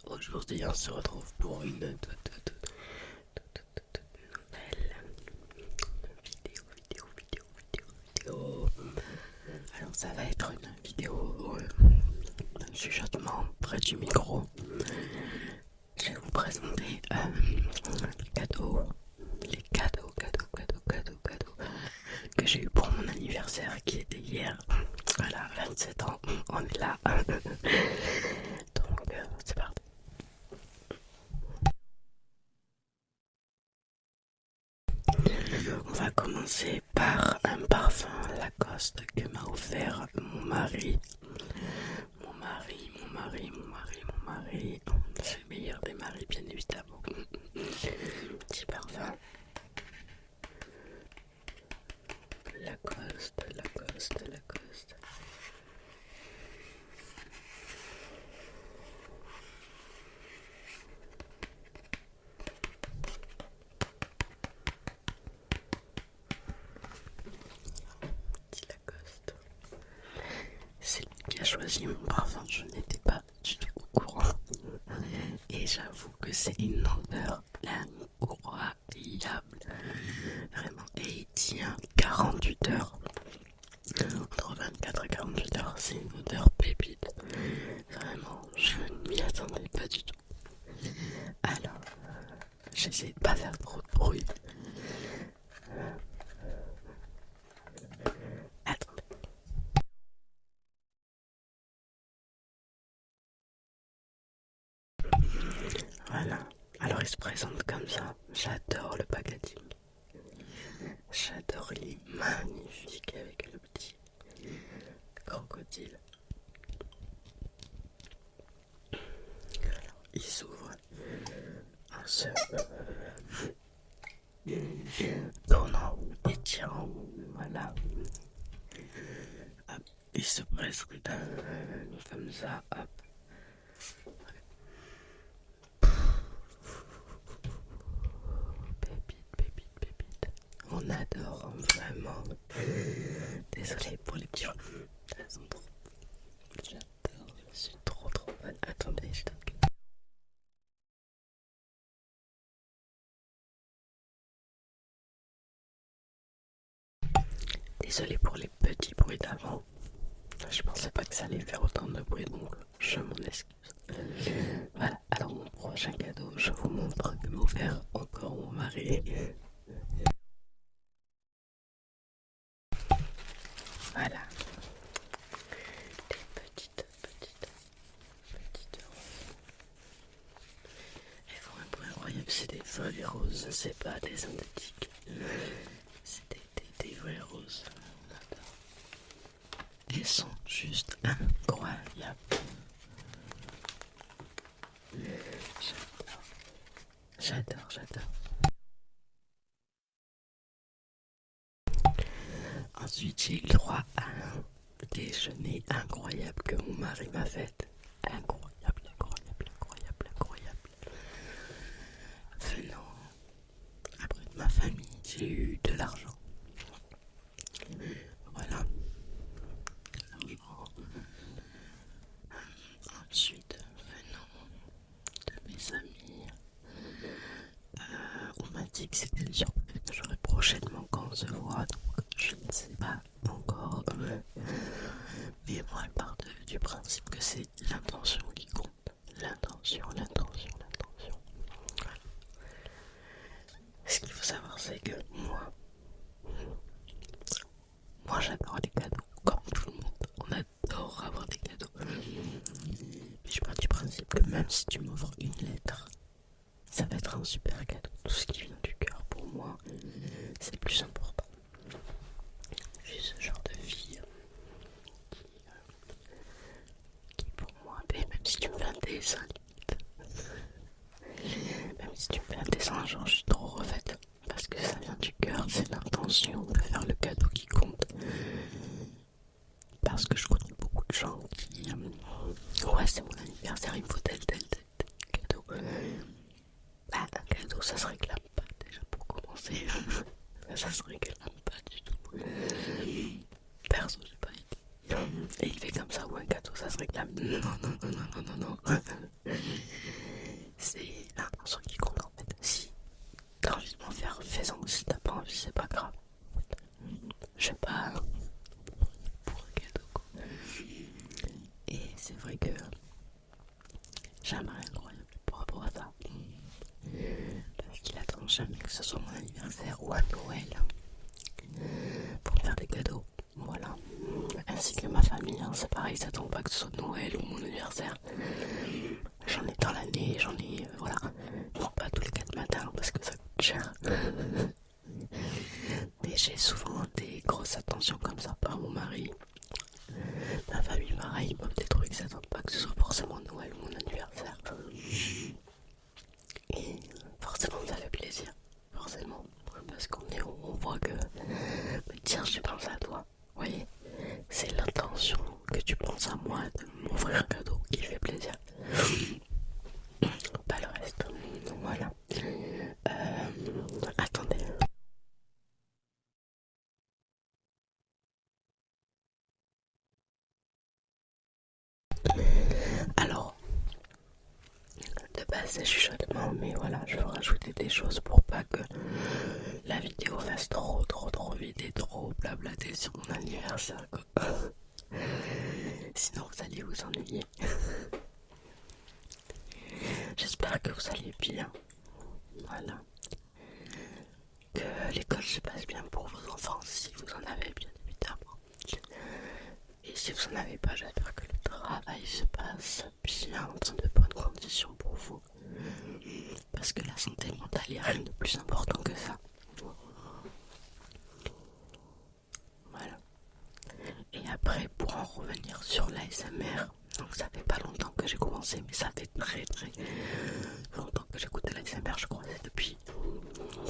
Aujourd'hui, on se retrouve pour une nouvelle vidéo. Alors, ça va être une vidéo d'un chuchotement près du micro. Je vais vous présenter les cadeaux que j'ai eu pour mon anniversaire qui était hier. Voilà, 27 ans, on est là. Donc, c'est parti. On va commencer par un parfum Lacoste que m'a offert mon mari. C'est le meilleur des maris, bien évidemment. Petit parfum. Lacoste. Petit Lacoste. C'est lui qui a choisi mon parfum, je n'étais pas du tout au courant. Et j'avoue que c'est une odeur incroyable. Vraiment, et il tient 48 heures. Entre 24 et 48 heures, c'est une odeur pépite. Vraiment, je ne m'y attendais pas du tout. Alors, j'essaie de pas faire trop de bruit. Attendez. Voilà. Alors, il se présente comme ça. J'adore le packaging. J'adore, il est magnifique avec le petit crocodile. Alors, il s'ouvre un seul. Tournant et tirant. Voilà. Hop, il se présente comme ça. Hop. Pépite. On adore vraiment. Désolé pour les petits. Elles sont trop. J'adore. Je suis trop fan. Attendez, je t'en. Désolé pour les petits bruits d'avant. Je pensais pas que ça allait faire autant de bruit, donc je m'en excuse. Voilà, alors mon prochain cadeau, je vous montre que m'a offert encore mon mari. Voilà. Des petites roses. Elles font un bruit incroyable, c'est des vraies roses, c'est pas des synthétiques. C'est des vraies roses. Elles sont juste incroyables. J'adore. Ensuite, j'ai eu le droit à un déjeuner incroyable que mon mari m'a fait. Incroyable. Venant après de ma famille, j'ai eu de l'argent. Voilà. Ensuite, venant de mes amis, on m'a dit que c'était le surprise que j'aurais prochainement quand on se voit, donc je ne sais pas encore. Mais moi, je pars du principe que c'est l'intention qui compte. L'intention. Voilà. Ce qu'il faut savoir, c'est que moi j'adore les cadeaux, comme tout le monde. On adore avoir des cadeaux. Mais je pars du principe que même si tu m'offres une lettre, ça va être un super cadeau. Tout ce qui vient du cœur, pour moi, c'est le plus important. Je suis ce genre de fille qui pour moi, même si tu me fais un dessin, genre je suis trop refaite. Parce que ça vient du cœur, c'est l'intention de faire le cadeau qui compte. Parce que je connais beaucoup de gens qui... ouais, c'est mon anniversaire, il me faut tel cadeau. Bah, un cadeau, ça se réclame pas, déjà pour commencer. Ça se réclame pas du tout. Perso, j'ai pas été. Et il fait comme ça, ou un cadeau, ça se réclame. Non. jamais incroyable par rapport à ça. Parce qu'il attend jamais que ce soit mon anniversaire ou à Noël pour me faire des cadeaux. Voilà. Ainsi que ma famille, hein, c'est pareil, ils n'attendent pas que ce soit Noël ou mon anniversaire. J'en ai dans l'année, j'en ai, voilà. Non, pas tous les 4 matins parce que ça coûte cher. Mais j'ai souvent des grosses attentions comme ça par mon mari. Ma famille, pareil, ils m'offrent des trucs, ils n'attendent pas que ce soit forcément Noël ou mon anniversaire. Et forcément, ça fait plaisir. Forcément. Parce on voit que, tiens, je pense à toi. Vous voyez, c'est l'intention que tu penses à moi de m'offrir un cadeau qui fait plaisir. Pas le reste. Voilà. Attendez. Alors, de base c'est chuchotement, mais voilà, je vais rajouter des choses pour pas que la vidéo fasse trop vite et trop blablater sur mon anniversaire, quoi. Sinon vous allez vous ennuyer. J'espère que vous allez bien. Voilà. Que l'école se passe bien pour vos enfants, si vous en avez bien évidemment. Et si vous n'en avez pas, j'espère que le travail se passe bien dans de bonnes conditions pour vous. Parce que la santé mentale, il n'y a rien de plus important que ça. Voilà. Et après, pour en revenir sur l'ASMR, donc ça fait pas longtemps que j'ai commencé, mais ça fait très longtemps que j'écoute l'ASMR, je crois que c'est depuis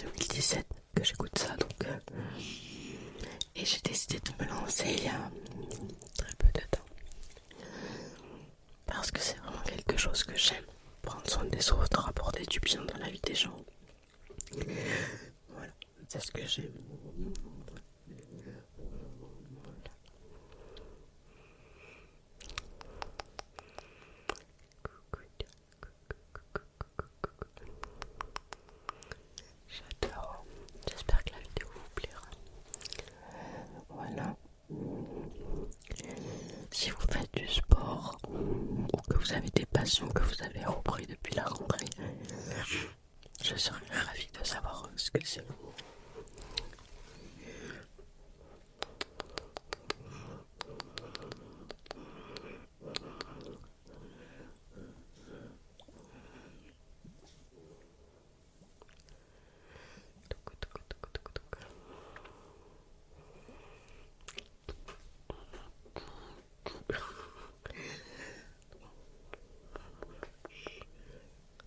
2017 que j'écoute ça, donc et j'ai décidé de me lancer il y a très peu de temps. Parce que c'est vraiment quelque chose que j'aime. Prendre soin des autres, apporter du bien dans la vie des gens. Voilà, c'est ce que j'aime. J'adore. J'espère que la vidéo vous plaira. Voilà. Si vous faites du sport ou que vous avez des passions que vous avez repris depuis la rentrée, je serais ravie de savoir ce que c'est.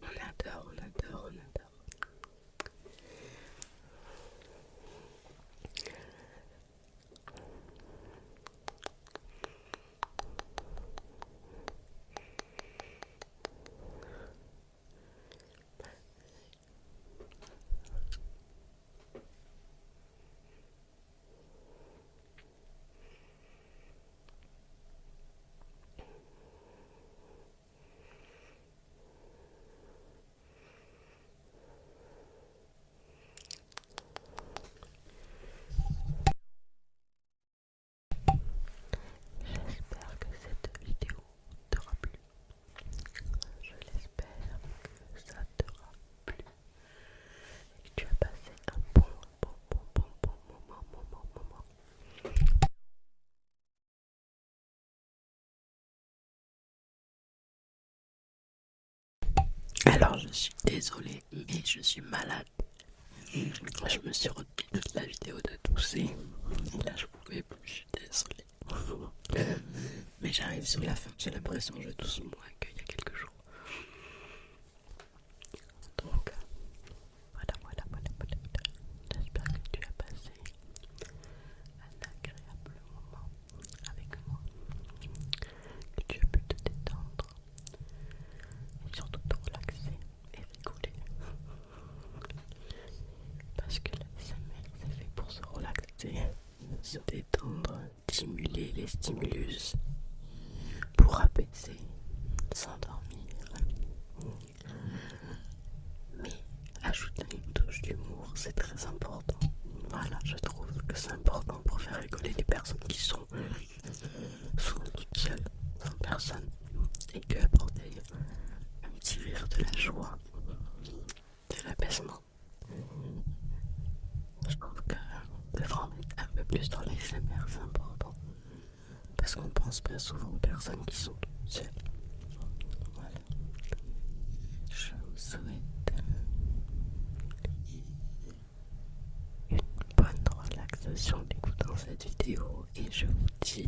On adore. J'espère que cette vidéo t'aura plu. Je l'espère que ça t'aura plu. Et que tu as passé un bon moment. Alors je suis désolée, mais je suis malade. Je me suis retenu toute la vidéo de tousser. Et là je pouvais plus, je suis désolée. Mais j'arrive sur la fin, j'ai l'impression que je tousse moins qu'il y a quelques jours. Donc voilà. J'espère que tu as passé un agréable moment avec moi. Que tu as pu te détendre. Et surtout te relaxer et rigoler. Parce que l'ASMR c'est fait pour se relaxer, se détendre, stimuler les stimulus pour apaiser, s'endormir. Mais ajouter une touche d'humour, c'est très important. Voilà, je trouve que c'est important pour faire rigoler les personnes qui sont souvent toutes seules, sans personne, et que apporter un petit rire, de la joie, de l'apaisement. Je trouve que de vraiment mettre un peu plus dans l'ASMR, c'est important. Parce qu'on pense pas souvent aux personnes qui sont toutes seules. Voilà. Je vous souhaite une bonne relaxation en écoutant cette vidéo et je vous dis